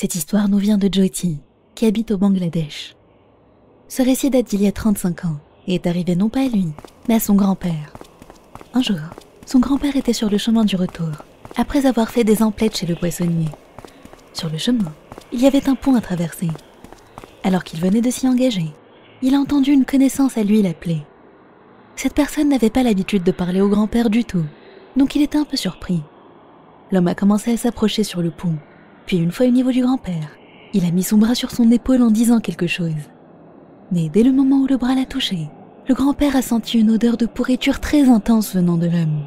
Cette histoire nous vient de Jyoti, qui habite au Bangladesh. Ce récit date d'il y a 35 ans et est arrivé non pas à lui, mais à son grand-père. Un jour, son grand-père était sur le chemin du retour, après avoir fait des emplettes chez le poissonnier. Sur le chemin, il y avait un pont à traverser. Alors qu'il venait de s'y engager, il a entendu une connaissance à lui l'appeler. Cette personne n'avait pas l'habitude de parler au grand-père du tout, donc il était un peu surpris. L'homme a commencé à s'approcher sur le pont, puis une fois au niveau du grand-père, il a mis son bras sur son épaule en disant quelque chose. Mais dès le moment où le bras l'a touché, le grand-père a senti une odeur de pourriture très intense venant de l'homme.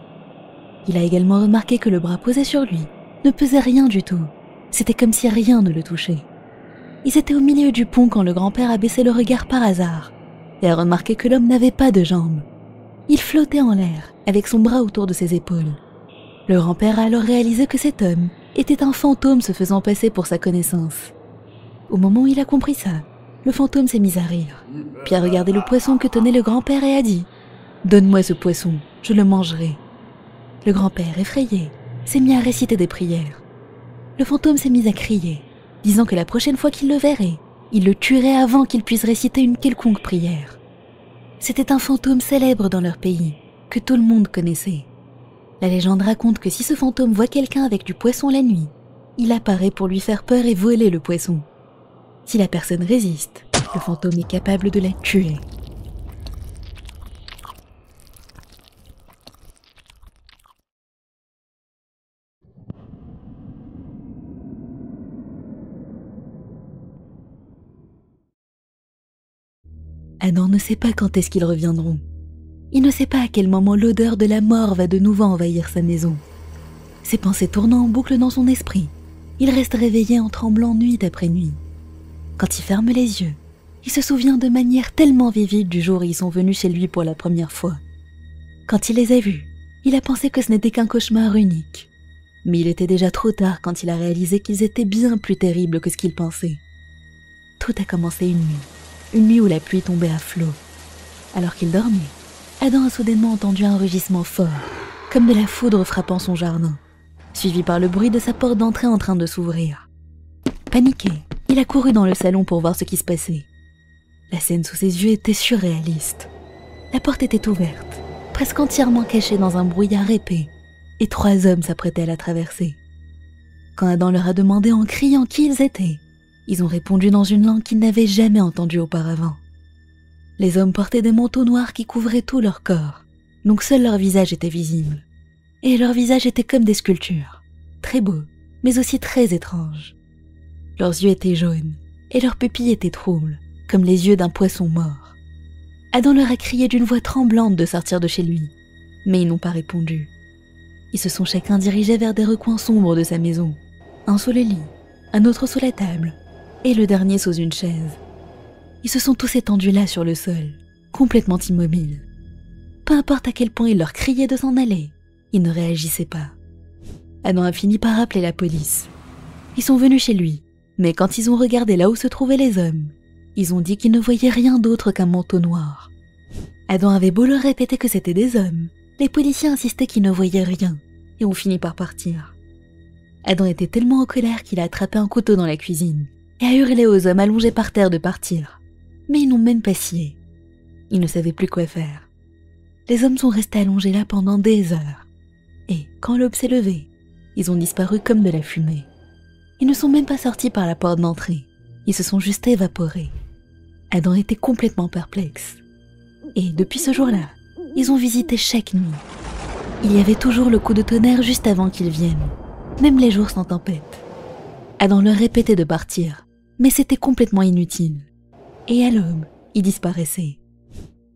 Il a également remarqué que le bras posé sur lui ne pesait rien du tout. C'était comme si rien ne le touchait. Ils étaient au milieu du pont quand le grand-père a baissé le regard par hasard et a remarqué que l'homme n'avait pas de jambes. Il flottait en l'air avec son bras autour de ses épaules. Le grand-père a alors réalisé que cet homme était un fantôme se faisant passer pour sa connaissance. Au moment où il a compris ça, le fantôme s'est mis à rire, puis a regardé le poisson que tenait le grand-père et a dit « Donne-moi ce poisson, je le mangerai ». Le grand-père, effrayé, s'est mis à réciter des prières. Le fantôme s'est mis à crier, disant que la prochaine fois qu'il le verrait, il le tuerait avant qu'il puisse réciter une quelconque prière. C'était un fantôme célèbre dans leur pays, que tout le monde connaissait. La légende raconte que si ce fantôme voit quelqu'un avec du poisson la nuit, il apparaît pour lui faire peur et voler le poisson. Si la personne résiste, le fantôme est capable de la tuer. Adam ne sait pas quand est-ce qu'ils reviendront. Il ne sait pas à quel moment l'odeur de la mort va de nouveau envahir sa maison. Ses pensées tournant en boucle dans son esprit, il reste réveillé en tremblant nuit après nuit. Quand il ferme les yeux, il se souvient de manière tellement vivide du jour où ils sont venus chez lui pour la première fois. Quand il les a vus, il a pensé que ce n'était qu'un cauchemar unique. Mais il était déjà trop tard quand il a réalisé qu'ils étaient bien plus terribles que ce qu'il pensait. Tout a commencé une nuit où la pluie tombait à flots. Alors qu'il dormait, Adam a soudainement entendu un rugissement fort, comme de la foudre frappant son jardin, suivi par le bruit de sa porte d'entrée en train de s'ouvrir. Paniqué, il a couru dans le salon pour voir ce qui se passait. La scène sous ses yeux était surréaliste. La porte était ouverte, presque entièrement cachée dans un brouillard épais, et 3 hommes s'apprêtaient à la traverser. Quand Adam leur a demandé en criant qui ils étaient, ils ont répondu dans une langue qu'ils n'avaient jamais entendue auparavant. Les hommes portaient des manteaux noirs qui couvraient tout leur corps, donc seul leur visage était visible. Et leurs visages étaient comme des sculptures, très beaux, mais aussi très étranges. Leurs yeux étaient jaunes, et leurs pupilles étaient troubles, comme les yeux d'un poisson mort. Adam leur a crié d'une voix tremblante de sortir de chez lui, mais ils n'ont pas répondu. Ils se sont chacun dirigés vers des recoins sombres de sa maison, un sous le lit, un autre sous la table, et le dernier sous une chaise. Ils se sont tous étendus là sur le sol, complètement immobiles. Peu importe à quel point il leur criait de s'en aller, ils ne réagissaient pas. Adam a fini par appeler la police. Ils sont venus chez lui, mais quand ils ont regardé là où se trouvaient les hommes, ils ont dit qu'ils ne voyaient rien d'autre qu'un manteau noir. Adam avait beau leur répéter que c'étaient des hommes, les policiers insistaient qu'ils ne voyaient rien, et ont fini par partir. Adam était tellement en colère qu'il a attrapé un couteau dans la cuisine, et a hurlé aux hommes allongés par terre de partir. Mais ils n'ont même pas scié. Ils ne savaient plus quoi faire. Les hommes sont restés allongés là pendant des heures. Et quand l'aube s'est levée, ils ont disparu comme de la fumée. Ils ne sont même pas sortis par la porte d'entrée. Ils se sont juste évaporés. Adam était complètement perplexe. Et depuis ce jour-là, ils ont visité chaque nuit. Il y avait toujours le coup de tonnerre juste avant qu'ils viennent, même les jours sans tempête. Adam leur répétait de partir, mais c'était complètement inutile. Et à l'aube, il disparaissait.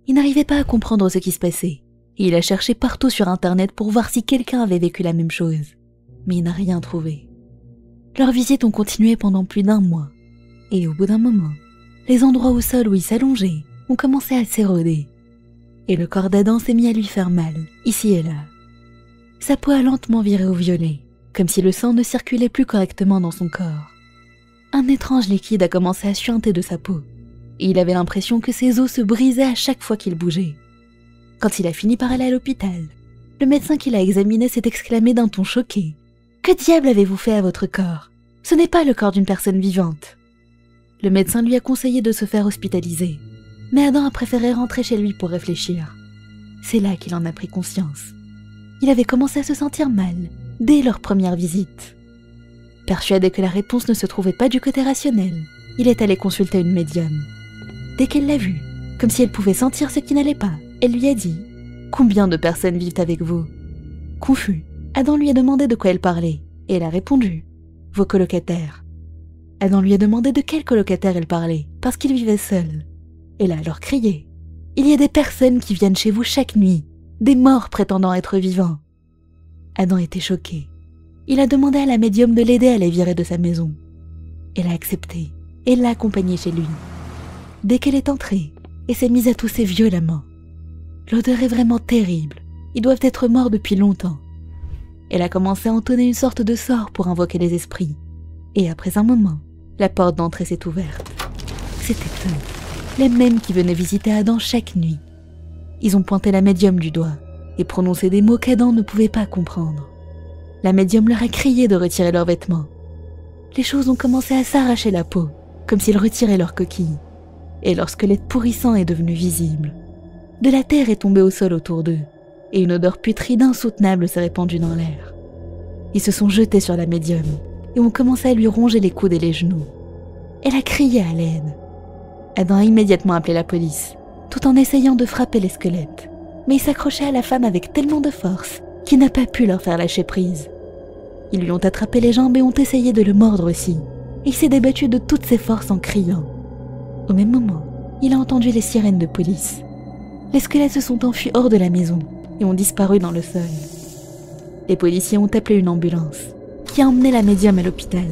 Il n'arrivait pas à comprendre ce qui se passait, et il a cherché partout sur Internet pour voir si quelqu'un avait vécu la même chose. Mais il n'a rien trouvé. Leurs visites ont continué pendant plus d'1 mois, et au bout d'un moment, les endroits au sol où il s'allongeait ont commencé à s'éroder, et le corps d'Adam s'est mis à lui faire mal, ici et là. Sa peau a lentement viré au violet, comme si le sang ne circulait plus correctement dans son corps. Un étrange liquide a commencé à suinter de sa peau, et il avait l'impression que ses os se brisaient à chaque fois qu'il bougeait. Quand il a fini par aller à l'hôpital, le médecin qui l'a examiné s'est exclamé d'un ton choqué. « Que diable avez-vous fait à votre corps? Ce n'est pas le corps d'une personne vivante. Le médecin lui a conseillé de se faire hospitaliser, mais Adam a préféré rentrer chez lui pour réfléchir. C'est là qu'il en a pris conscience. Il avait commencé à se sentir mal, dès leur première visite. Persuadé que la réponse ne se trouvait pas du côté rationnel, il est allé consulter une médium. Dès qu'elle l'a vu, comme si elle pouvait sentir ce qui n'allait pas, elle lui a dit « Combien de personnes vivent avec vous ?» Confus, Adam lui a demandé de quoi elle parlait, et elle a répondu « Vos colocataires ». Adam lui a demandé de quel colocataire elle parlait, parce qu'il vivait seul. Elle a alors crié « Il y a des personnes qui viennent chez vous chaque nuit, des morts prétendant être vivants. » Adam était choqué. Il a demandé à la médium de l'aider à les virer de sa maison. Elle a accepté et l'a accompagnée chez lui. Dès qu'elle est entrée, elle s'est mise à tousser violemment. L'odeur est vraiment terrible. Ils doivent être morts depuis longtemps. Elle a commencé à entonner une sorte de sort pour invoquer les esprits. Et après un moment, la porte d'entrée s'est ouverte. C'était eux, les mêmes qui venaient visiter Adam chaque nuit. Ils ont pointé la médium du doigt et prononcé des mots qu'Adam ne pouvait pas comprendre. La médium leur a crié de retirer leurs vêtements. Les choses ont commencé à s'arracher la peau, comme s'ils retiraient leurs coquilles. Et leur squelette pourrissant est devenu visible. De la terre est tombée au sol autour d'eux, et une odeur putride insoutenable s'est répandue dans l'air. Ils se sont jetés sur la médium et ont commencé à lui ronger les coudes et les genoux. Elle a crié à l'aide. Adam a immédiatement appelé la police, tout en essayant de frapper les squelettes. Mais il s'accrochait à la femme avec tellement de force qu'il n'a pas pu leur faire lâcher prise. Ils lui ont attrapé les jambes et ont essayé de le mordre aussi. Il s'est débattu de toutes ses forces en criant. Au même moment, il a entendu les sirènes de police. Les squelettes se sont enfuis hors de la maison et ont disparu dans le sol. Les policiers ont appelé une ambulance qui a emmené la médium à l'hôpital.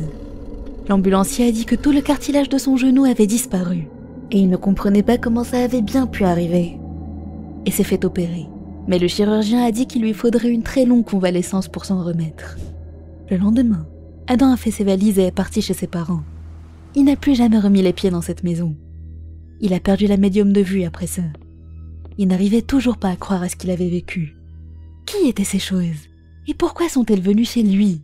L'ambulancier a dit que tout le cartilage de son genou avait disparu et il ne comprenait pas comment ça avait bien pu arriver. Et s'est fait opérer, mais le chirurgien a dit qu'il lui faudrait une très longue convalescence pour s'en remettre. Le lendemain, Adam a fait ses valises et est parti chez ses parents. Il n'a plus jamais remis les pieds dans cette maison. Il a perdu la médium de vue après ça. Il n'arrivait toujours pas à croire à ce qu'il avait vécu. Qui étaient ces choses? Et pourquoi sont-elles venues chez lui?